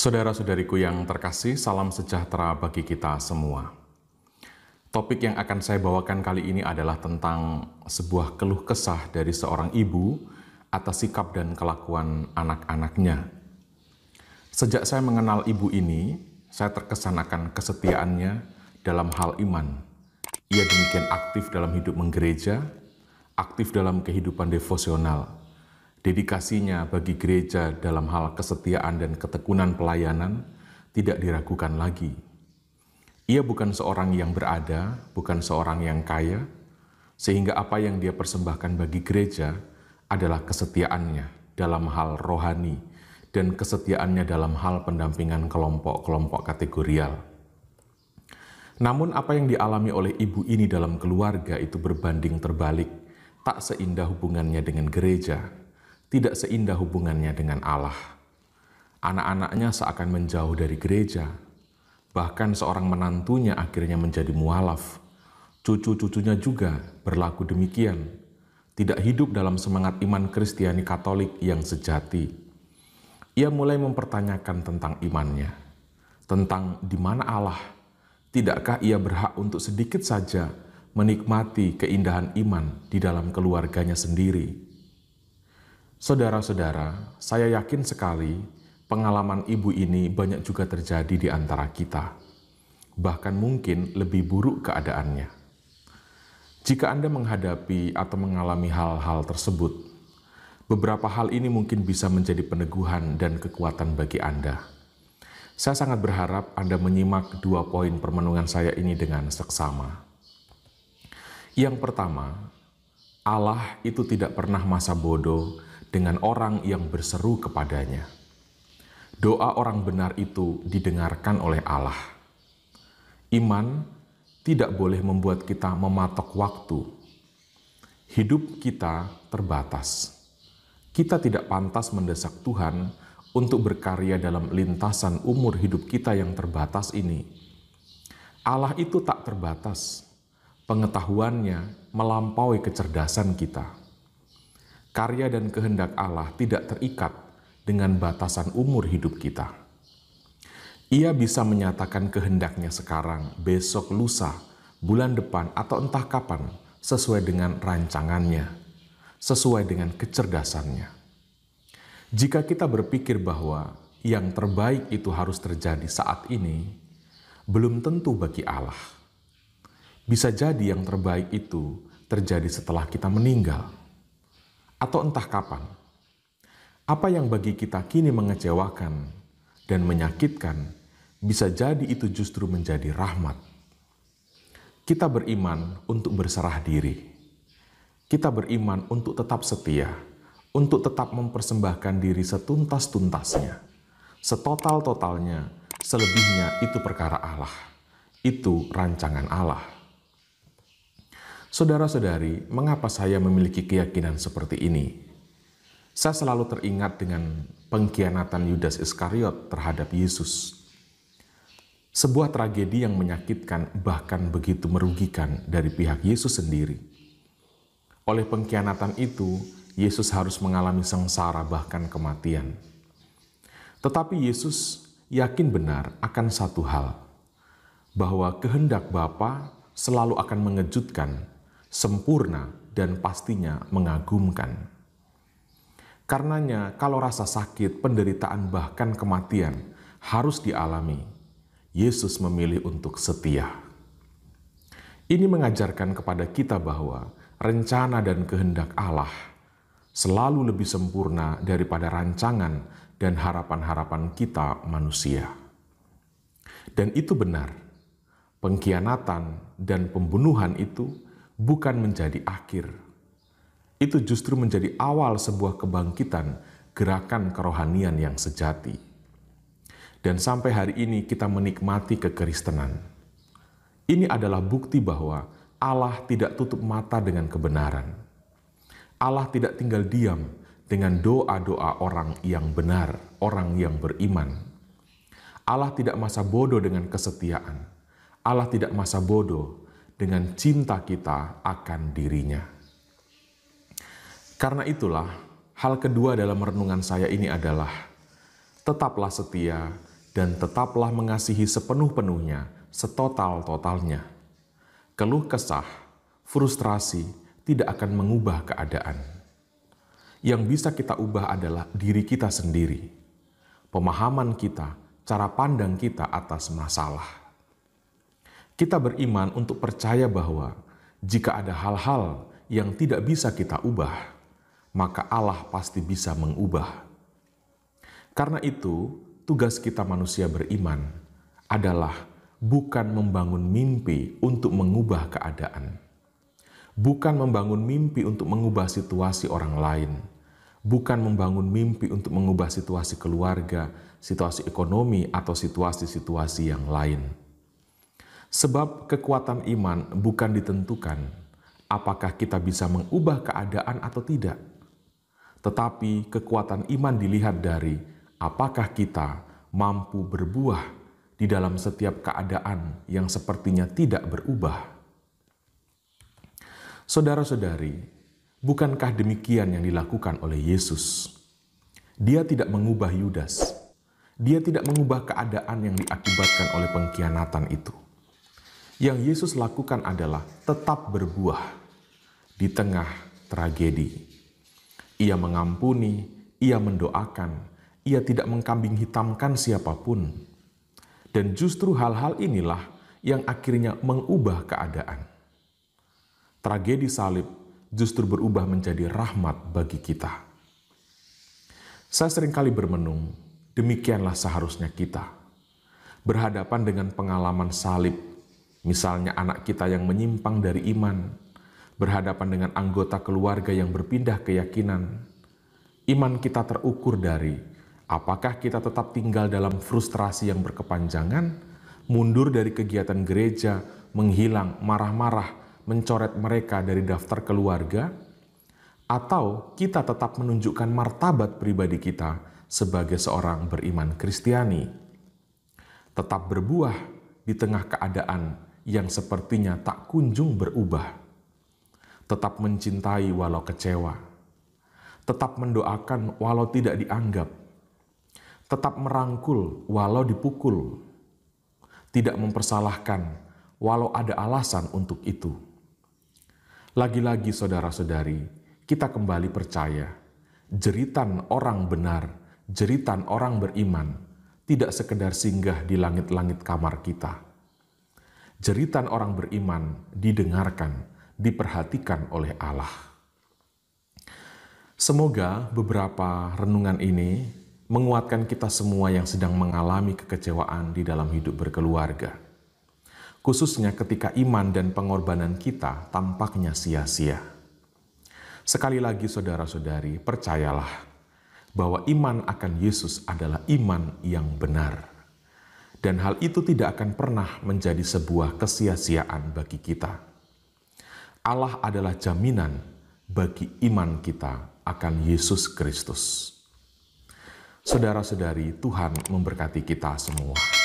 Saudara-saudariku yang terkasih, salam sejahtera bagi kita semua. Topik yang akan saya bawakan kali ini adalah tentang sebuah keluh kesah dari seorang ibu atas sikap dan kelakuan anak-anaknya. Sejak saya mengenal ibu ini, saya terkesan akan kesetiaannya dalam hal iman. Ia demikian aktif dalam hidup menggereja, aktif dalam kehidupan devosional. Dedikasinya bagi gereja dalam hal kesetiaan dan ketekunan pelayanan tidak diragukan lagi. Ia bukan seorang yang berada, bukan seorang yang kaya, sehingga apa yang dia persembahkan bagi gereja adalah kesetiaannya dalam hal rohani dan kesetiaannya dalam hal pendampingan kelompok-kelompok kategorial. Namun apa yang dialami oleh ibu ini dalam keluarga itu berbanding terbalik, tak seindah hubungannya dengan gereja, tidak seindah hubungannya dengan Allah. Anak-anaknya seakan menjauh dari gereja, bahkan seorang menantunya akhirnya menjadi mualaf. Cucu-cucunya juga berlaku demikian, tidak hidup dalam semangat iman Kristiani Katolik yang sejati. Ia mulai mempertanyakan tentang imannya, tentang di mana Allah. Tidakkah ia berhak untuk sedikit saja menikmati keindahan iman di dalam keluarganya sendiri? Saudara-saudara, saya yakin sekali pengalaman ibu ini banyak juga terjadi di antara kita. Bahkan mungkin lebih buruk keadaannya. Jika Anda menghadapi atau mengalami hal-hal tersebut, beberapa hal ini mungkin bisa menjadi peneguhan dan kekuatan bagi Anda. Saya sangat berharap Anda menyimak 2 poin permenungan saya ini dengan seksama. Yang pertama, Allah itu tidak pernah masa bodoh dengan orang yang berseru kepadanya. Doa orang benar itu didengarkan oleh Allah. Iman tidak boleh membuat kita mematok waktu. Hidup kita terbatas. Kita tidak pantas mendesak Tuhan untuk berkarya dalam lintasan umur hidup kita yang terbatas ini. Allah itu tak terbatas. Pengetahuannya melampaui kecerdasan kita. Karya dan kehendak Allah tidak terikat dengan batasan umur hidup kita. Ia bisa menyatakan kehendaknya sekarang, besok, lusa, bulan depan, atau entah kapan, sesuai dengan rancangannya, sesuai dengan kecerdasannya. Jika kita berpikir bahwa yang terbaik itu harus terjadi saat ini, belum tentu bagi Allah. Bisa jadi yang terbaik itu terjadi setelah kita meninggal, atau entah kapan. Apa yang bagi kita kini mengecewakan dan menyakitkan, bisa jadi itu justru menjadi rahmat. Kita beriman untuk berserah diri. Kita beriman untuk tetap setia, untuk tetap mempersembahkan diri setuntas-tuntasnya, setotal-totalnya, selebihnya itu perkara Allah. Itu rancangan Allah. Saudara-saudari, mengapa saya memiliki keyakinan seperti ini? Saya selalu teringat dengan pengkhianatan Yudas Iskariot terhadap Yesus. Sebuah tragedi yang menyakitkan, bahkan begitu merugikan dari pihak Yesus sendiri. Oleh pengkhianatan itu, Yesus harus mengalami sengsara bahkan kematian. Tetapi Yesus yakin benar akan satu hal, bahwa kehendak Bapa selalu akan mengejutkan, sempurna, dan pastinya mengagumkan. Karenanya, kalau rasa sakit, penderitaan, bahkan kematian harus dialami, Yesus memilih untuk setia. Ini mengajarkan kepada kita bahwa rencana dan kehendak Allah selalu lebih sempurna daripada rancangan dan harapan-harapan kita manusia. Dan itu benar, pengkhianatan dan pembunuhan itu bukan menjadi akhir. Itu justru menjadi awal sebuah kebangkitan gerakan kerohanian yang sejati. Dan sampai hari ini kita menikmati kekristenan. Ini adalah bukti bahwa Allah tidak tutup mata dengan kebenaran. Allah tidak tinggal diam dengan doa-doa orang yang benar, orang yang beriman. Allah tidak masa bodoh dengan kesetiaan. Allah tidak masa bodoh dengan cinta kita akan dirinya. Karena itulah, hal kedua dalam renungan saya ini adalah tetaplah setia dan tetaplah mengasihi sepenuh-penuhnya, setotal-totalnya. Keluh kesah, frustrasi tidak akan mengubah keadaan. Yang bisa kita ubah adalah diri kita sendiri, pemahaman kita, cara pandang kita atas masalah. Kita beriman untuk percaya bahwa jika ada hal-hal yang tidak bisa kita ubah, maka Allah pasti bisa mengubah. Karena itu, tugas kita manusia beriman adalah bukan membangun mimpi untuk mengubah keadaan, bukan membangun mimpi untuk mengubah situasi orang lain, bukan membangun mimpi untuk mengubah situasi keluarga, situasi ekonomi, atau situasi-situasi yang lain. Sebab kekuatan iman bukan ditentukan apakah kita bisa mengubah keadaan atau tidak, tetapi kekuatan iman dilihat dari apakah kita mampu berbuah di dalam setiap keadaan yang sepertinya tidak berubah. Saudara-saudari, bukankah demikian yang dilakukan oleh Yesus? Dia tidak mengubah Yudas. Dia tidak mengubah keadaan yang diakibatkan oleh pengkhianatan itu. Yang Yesus lakukan adalah tetap berbuah di tengah tragedi. Ia mengampuni, ia mendoakan, ia tidak mengkambing hitamkan siapapun. Dan justru hal-hal inilah yang akhirnya mengubah keadaan. Tragedi salib justru berubah menjadi rahmat bagi kita. Saya seringkali bermenung, demikianlah seharusnya kita. Berhadapan dengan pengalaman salib, misalnya anak kita yang menyimpang dari iman, berhadapan dengan anggota keluarga yang berpindah keyakinan, iman kita terukur dari apakah kita tetap tinggal dalam frustrasi yang berkepanjangan, mundur dari kegiatan gereja, menghilang, marah-marah, mencoret mereka dari daftar keluarga, atau kita tetap menunjukkan martabat pribadi kita sebagai seorang beriman Kristiani. Tetap berbuah di tengah keadaan yang sepertinya tak kunjung berubah. Tetap mencintai walau kecewa. Tetap mendoakan walau tidak dianggap. Tetap merangkul walau dipukul. Tidak mempersalahkan walau ada alasan untuk itu. Lagi-lagi saudara-saudari, kita kembali percaya, jeritan orang benar, jeritan orang beriman, tidak sekedar singgah di langit-langit kamar kita. Jeritan orang beriman didengarkan, diperhatikan oleh Allah. Semoga beberapa renungan ini menguatkan kita semua yang sedang mengalami kekecewaan di dalam hidup berkeluarga. Khususnya ketika iman dan pengorbanan kita tampaknya sia-sia. Sekali lagi saudara-saudari, percayalah bahwa iman akan Yesus adalah iman yang benar. Dan hal itu tidak akan pernah menjadi sebuah kesia-siaan bagi kita. Allah adalah jaminan bagi iman kita akan Yesus Kristus. Saudara-saudari, Tuhan memberkati kita semua.